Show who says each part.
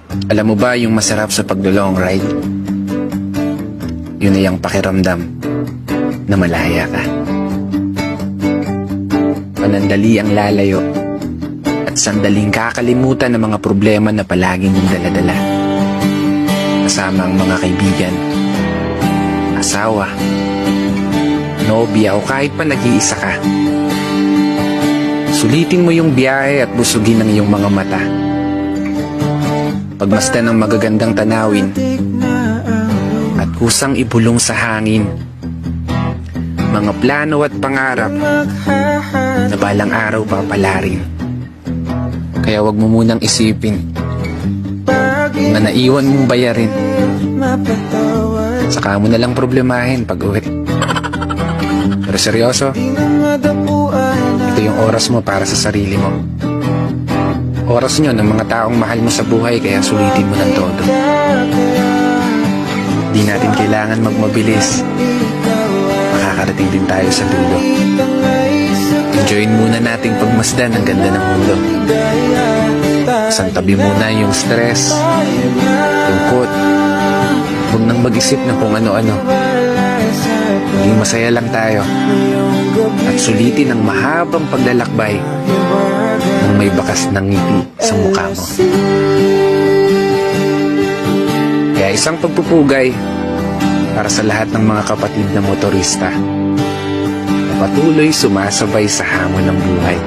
Speaker 1: Alam mo ba yung masarap sa paglo-long ride? Yun ay ang pakiramdam na malaya ka. Panandali ang lalayo at sandaling kakalimutan ng mga problema na palaging mong daladala. Kasama ang mga kaibigan, asawa, nobya o kahit pa nag-iisa ka. Sulitin mo yung biyahe at busugin ang iyong mga mata. Pagmasdan ng magagandang tanawin at kusang ibulong sa hangin mga plano at pangarap na balang araw papalarin. Kaya wag mo munang isipin na naiwan mong bayarin. Saka mo na lang problemahin pag uwi. Pero seryoso, ito yung oras mo para sa sarili mo. Oras nyo ng mga taong mahal mo sa buhay, kaya sulitin mo ng todo. Di natin kailangan magmabilis. Makakarating din tayo sa dulo. Enjoyin muna nating pagmasdan ang ganda ng mundo. Santabi muna yung stress, tungkot. Huwag nang mag-isip na kung ano-ano. Maging masaya lang tayo. At sulitin ang mahabang paglalakbay nang may bakas ng ngiti sa mukha mo. Kaya isang pagpupugay para sa lahat ng mga kapatid na motorista na patuloy sumasabay sa hamon ng buhay.